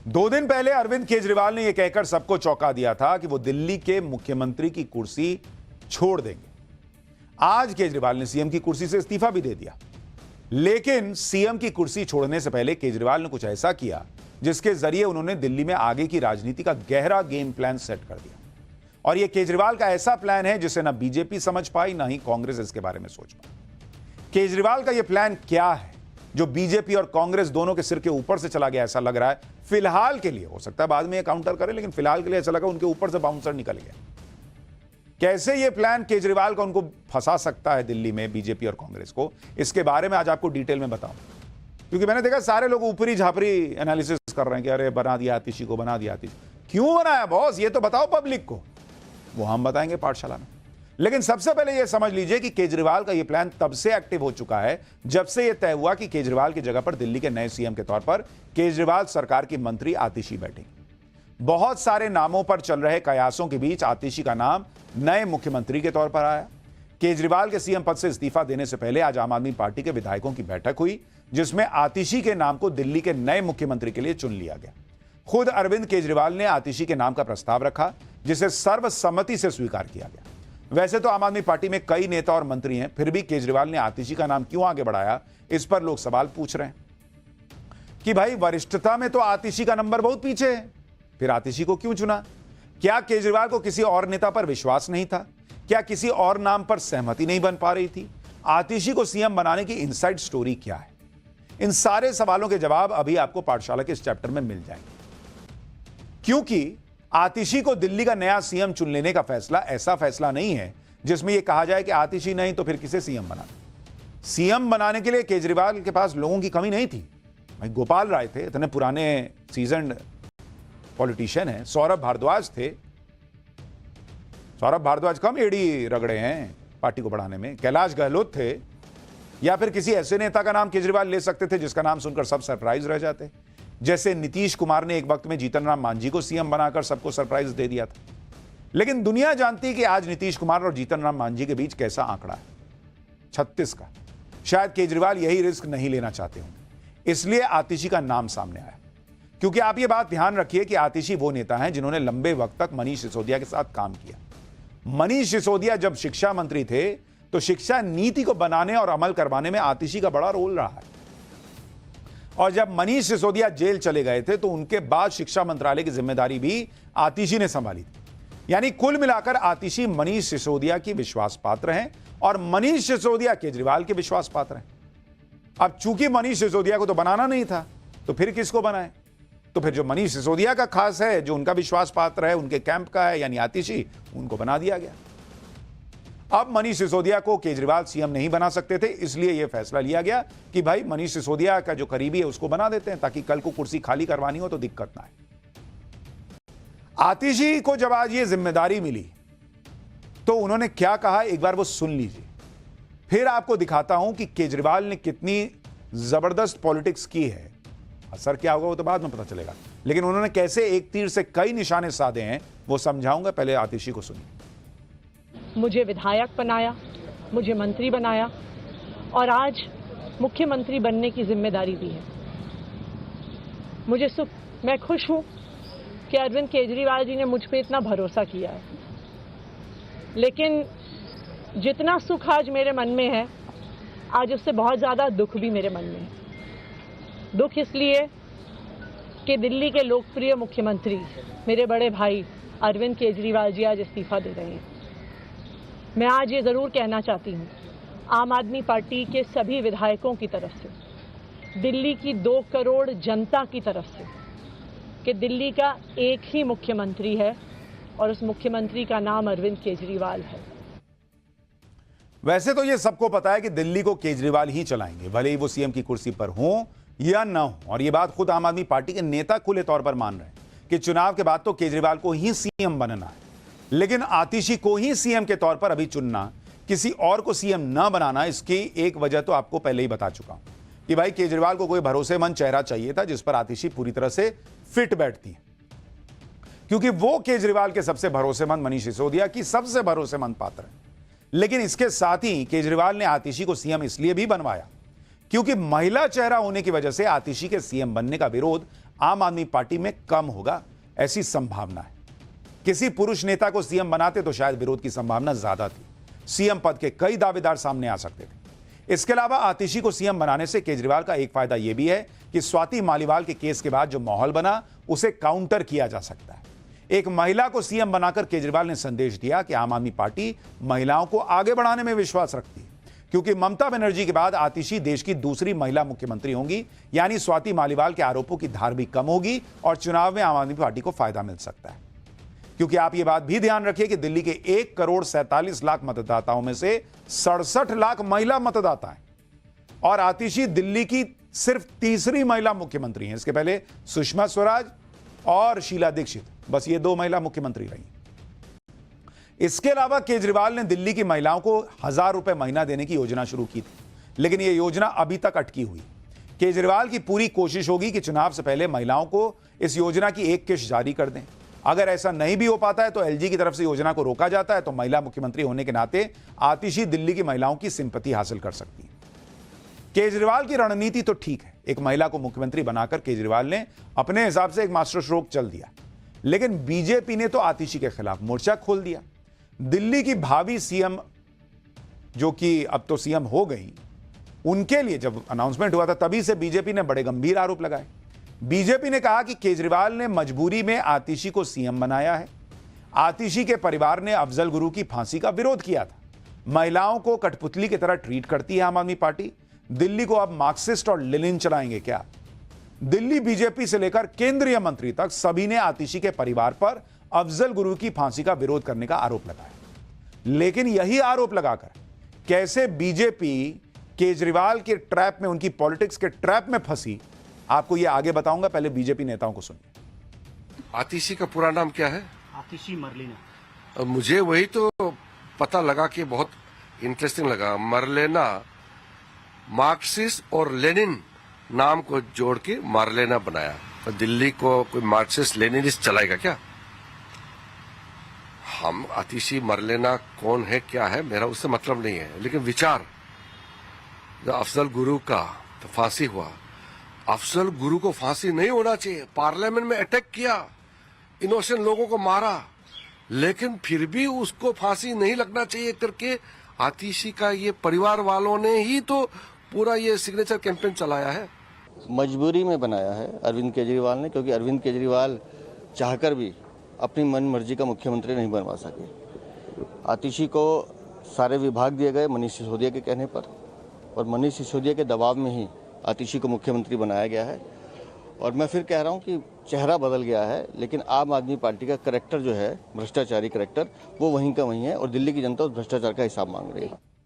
2 दिन पहले अरविंद केजरीवाल ने यह कहकर सबको चौंका दिया था कि वो दिल्ली के मुख्यमंत्री की कुर्सी छोड़ देंगे। आज केजरीवाल ने सीएम की कुर्सी से इस्तीफा भी दे दिया, लेकिन सीएम की कुर्सी छोड़ने से पहले केजरीवाल ने कुछ ऐसा किया जिसके जरिए उन्होंने दिल्ली में आगे की राजनीति का गहरा गेम प्लान सेट कर दिया। और यह केजरीवाल का ऐसा प्लान है जिसे ना बीजेपी समझ पाई, ना ही कांग्रेस इसके बारे में सोच पाई। केजरीवाल का यह प्लान क्या है जो बीजेपी और कांग्रेस दोनों के सिर के ऊपर से चला गया, ऐसा लग रहा है फिलहाल के लिए। हो सकता है बाद में ये काउंटर करे, लेकिन फिलहाल के लिए ऐसा लगा उनके ऊपर से बाउंसर निकल गया। कैसे ये प्लान केजरीवाल का उनको फंसा सकता है दिल्ली में बीजेपी और कांग्रेस को, इसके बारे में आज आपको डिटेल में बताऊं। क्योंकि मैंने देखा सारे लोग ऊपरी झापरी एनालिसिस कर रहे हैं कि अरे बना दिया आतिशी को, बना दिया आतिशी। क्यों बनाया बॉस, ये तो बताओ पब्लिक को। वो हम बताएंगे पाठशाला में। लेकिन सबसे पहले यह समझ लीजिए कि केजरीवाल का यह प्लान तब से एक्टिव हो चुका है जब से यह तय हुआ कि केजरीवाल की जगह पर दिल्ली के नए सीएम के तौर पर केजरीवाल सरकार की मंत्री आतिशी बैठेंगी। बहुत सारे नामों पर चल रहे कयासों के बीच आतिशी का नाम नए मुख्यमंत्री के तौर पर आया। केजरीवाल के सीएम पद से इस्तीफा देने से पहले आज आम आदमी पार्टी के विधायकों की बैठक हुई, जिसमें आतिशी के नाम को दिल्ली के नए मुख्यमंत्री के लिए चुन लिया गया। खुद अरविंद केजरीवाल ने आतिशी के नाम का प्रस्ताव रखा, जिसे सर्वसम्मति से स्वीकार किया गया। वैसे तो आम आदमी पार्टी में कई नेता और मंत्री हैं, फिर भी केजरीवाल ने आतिशी का नाम क्यों आगे बढ़ाया, इस पर लोग सवाल पूछ रहे हैं कि भाई वरिष्ठता में तो आतिशी का नंबर बहुत पीछे है, फिर आतिशी को क्यों चुना? क्या केजरीवाल को किसी और नेता पर विश्वास नहीं था? क्या किसी और नाम पर सहमति नहीं बन पा रही थी? आतिशी को सीएम बनाने की इनसाइड स्टोरी क्या है? इन सारे सवालों के जवाब अभी आपको पाठशाला के इस चैप्टर में मिल जाएंगे। क्योंकि आतिशी को दिल्ली का नया सीएम चुन लेने का फैसला ऐसा फैसला नहीं है जिसमें यह कहा जाए कि आतिशी नहीं तो फिर किसे सीएम बनाना। सीएम बनाने के लिए केजरीवाल के पास लोगों की कमी नहीं थी। भाई गोपाल राय थे, इतने पुराने सीजन्ड पॉलिटिशियन हैं। सौरभ भारद्वाज थे। सौरभ भारद्वाज कम एड़ी रगड़े हैं पार्टी को बढ़ाने में। कैलाश गहलोत थे, या फिर किसी ऐसे नेता का नाम केजरीवाल ले सकते थे जिसका नाम सुनकर सब सरप्राइज रह जाते, जैसे नीतीश कुमार ने एक वक्त में जीतन राम मांझी को सीएम बनाकर सबको सरप्राइज दे दिया था। लेकिन दुनिया जानती है कि आज नीतीश कुमार और जीतन राम मांझी के बीच कैसा आंकड़ा है, 36 का। शायद केजरीवाल यही रिस्क नहीं लेना चाहते होंगे, इसलिए आतिशी का नाम सामने आया। क्योंकि आप ये बात ध्यान रखिए कि आतिशी वो नेता हैं जिन्होंने लंबे वक्त तक मनीष सिसोदिया के साथ काम किया। मनीष सिसोदिया जब शिक्षा मंत्री थे तो शिक्षा नीति को बनाने और अमल करवाने में आतिशी का बड़ा रोल रहा है। और जब मनीष सिसोदिया जेल चले गए थे तो उनके बाद शिक्षा मंत्रालय की जिम्मेदारी भी आतिशी ने संभाली थी। यानी कुल मिलाकर आतिशी मनीष सिसोदिया की विश्वास पात्र हैं और मनीष सिसोदिया केजरीवाल के विश्वास पात्र हैं। अब चूंकि मनीष सिसोदिया को तो बनाना नहीं था, तो फिर किसको बनाए? तो फिर जो मनीष सिसोदिया का खास है, जो उनका विश्वास पात्र है, उनके कैंप का है, यानी आतिशी, उनको बना दिया गया। अब मनीष सिसोदिया को केजरीवाल सीएम नहीं बना सकते थे, इसलिए यह फैसला लिया गया कि भाई मनीष सिसोदिया का जो करीबी है उसको बना देते हैं, ताकि कल को कुर्सी खाली करवानी हो तो दिक्कत ना आए। आतिशी को जब आज ये जिम्मेदारी मिली तो उन्होंने क्या कहा, एक बार वो सुन लीजिए। फिर आपको दिखाता हूं कि केजरीवाल ने कितनी जबरदस्त पॉलिटिक्स की है। असर क्या होगा वो तो बाद में पता चलेगा, लेकिन उन्होंने कैसे एक तीर से कई निशाने साधे हैं वो समझाऊंगा। पहले आतिशी को सुनिए। मुझे विधायक बनाया, मुझे मंत्री बनाया और आज मुख्यमंत्री बनने की जिम्मेदारी दी है। मुझे सुख, मैं खुश हूं कि अरविंद केजरीवाल जी ने मुझ पे इतना भरोसा किया है। लेकिन जितना सुख आज मेरे मन में है, आज उससे बहुत ज़्यादा दुख भी मेरे मन में है। दुख इसलिए कि दिल्ली के लोकप्रिय मुख्यमंत्री मेरे बड़े भाई अरविंद केजरीवाल जी आज इस्तीफा दे रहे हैं। मैं आज ये ज़रूर कहना चाहती हूँ आम आदमी पार्टी के सभी विधायकों की तरफ से, दिल्ली की 2 करोड़ जनता की तरफ से, कि दिल्ली का एक ही मुख्यमंत्री है और उस मुख्यमंत्री का नाम अरविंद केजरीवाल है। वैसे तो ये सबको पता है कि दिल्ली को केजरीवाल ही चलाएंगे, भले ही वो सीएम की कुर्सी पर हों या ना हो। और ये बात खुद आम आदमी पार्टी के नेता खुले तौर पर मान रहे हैं कि चुनाव के बाद तो केजरीवाल को ही सीएम बनना है। लेकिन आतिशी को ही सीएम के तौर पर अभी चुनना, किसी और को सीएम ना बनाना, इसकी एक वजह तो आपको पहले ही बता चुका हूं कि भाई केजरीवाल को कोई भरोसेमंद चेहरा चाहिए था जिस पर आतिशी पूरी तरह से फिट बैठती है। क्योंकि वो केजरीवाल के सबसे भरोसेमंद मनीष सिसोदिया की सबसे भरोसेमंद पात्र है। लेकिन इसके साथ ही केजरीवाल ने आतिशी को सीएम इसलिए भी बनवाया क्योंकि महिला चेहरा होने की वजह से आतिशी के सीएम बनने का विरोध आम आदमी पार्टी में कम होगा, ऐसी संभावना है। किसी पुरुष नेता को सीएम बनाते तो शायद विरोध की संभावना ज्यादा थी। सीएम पद के कई दावेदार सामने आ सकते थे। इसके अलावा आतिशी को सीएम बनाने से केजरीवाल का एक फायदा यह भी है कि स्वाति मालीवाल के केस के बाद जो माहौल बना उसे काउंटर किया जा सकता है। एक महिला को सीएम बनाकर केजरीवाल ने संदेश दिया कि आम आदमी पार्टी महिलाओं को आगे बढ़ाने में विश्वास रखती है, क्योंकि ममता बनर्जी के बाद आतिशी देश की दूसरी महिला मुख्यमंत्री होंगी, यानी स्वाति मालीवाल के आरोपों की धार भी कम होगी और चुनाव में आम आदमी पार्टी को फायदा मिल सकता है। क्योंकि आप यह बात भी ध्यान रखिए कि दिल्ली के 1,47,00,000 मतदाताओं में से 67 लाख महिला मतदाता हैं और आतिशी दिल्ली की सिर्फ तीसरी महिला मुख्यमंत्री हैं। इसके पहले सुषमा स्वराज और शीला दीक्षित, बस ये 2 महिला मुख्यमंत्री रही। इसके अलावा केजरीवाल ने दिल्ली की महिलाओं को 1,000 रुपए महीना देने की योजना शुरू की थी, लेकिन यह योजना अभी तक अटकी हुई। केजरीवाल की पूरी कोशिश होगी कि चुनाव से पहले महिलाओं को इस योजना की एक किश्त जारी कर दें। अगर ऐसा नहीं भी हो पाता है तो एलजी की तरफ से योजना को रोका जाता है तो महिला मुख्यमंत्री होने के नाते आतिशी दिल्ली की महिलाओं की सिंपैथी हासिल कर सकती है। केजरीवाल की रणनीति तो ठीक है, एक महिला को मुख्यमंत्री बनाकर केजरीवाल ने अपने हिसाब से एक मास्टर स्ट्रोक चल दिया, लेकिन बीजेपी ने तो आतिशी के खिलाफ मोर्चा खोल दिया। दिल्ली की भावी सीएम, जो कि अब तो सीएम हो गई, उनके लिए जब अनाउंसमेंट हुआ था तभी से बीजेपी ने बड़े गंभीर आरोप लगाए। बीजेपी ने कहा कि केजरीवाल ने मजबूरी में आतिशी को सीएम बनाया है। आतिशी के परिवार ने अफजल गुरु की फांसी का विरोध किया था। महिलाओं को कठपुतली की तरह ट्रीट करती है आम आदमी पार्टी। दिल्ली को अब मार्क्सिस्ट और लेनिन चलाएंगे क्या? दिल्ली बीजेपी से लेकर केंद्रीय मंत्री तक सभी ने आतिशी के परिवार पर अफजल गुरु की फांसी का विरोध करने का आरोप लगाया। लेकिन यही आरोप लगाकर कैसे बीजेपी केजरीवाल के ट्रैप में, उनकी पॉलिटिक्स के ट्रैप में फंसी, आपको यह आगे बताऊंगा। पहले बीजेपी नेताओं को सुनिए। आतिशी का पूरा नाम क्या है? आतिशी मरलेना। मुझे वही तो पता लगा कि बहुत इंटरेस्टिंग लगा। मरलेना, मार्क्सिस्ट और लेनिन नाम को जोड़ के मरलेना बनाया। तो दिल्ली को कोई मार्क्सिस्ट लेनिनिस्ट चलाएगा क्या? हम आतिशी मरलेना कौन है क्या है मेरा उससे मतलब नहीं है, लेकिन विचार जो अफजल गुरु का तो फांसी हुआ, अफजल गुरु को फांसी नहीं होना चाहिए। पार्लियामेंट में अटैक किया, इनोसेंट लोगों को मारा, लेकिन फिर भी उसको फांसी नहीं लगना चाहिए करके आतिशी का ये परिवार वालों ने ही तो पूरा ये सिग्नेचर कैंपेन चलाया है। मजबूरी में बनाया है अरविंद केजरीवाल ने, क्योंकि अरविंद केजरीवाल चाहकर भी अपनी मन मर्जी का मुख्यमंत्री नहीं बनवा सके। आतिशी को सारे विभाग दिए गए मनीष सिसोदिया के कहने पर, और मनीष सिसोदिया के दबाव में ही आतिशी को मुख्यमंत्री बनाया गया है। और मैं फिर कह रहा हूं कि चेहरा बदल गया है, लेकिन आम आदमी पार्टी का करैक्टर जो है, भ्रष्टाचारी करैक्टर, वो वहीं का वहीं है और दिल्ली की जनता उस भ्रष्टाचार का हिसाब मांग रही है।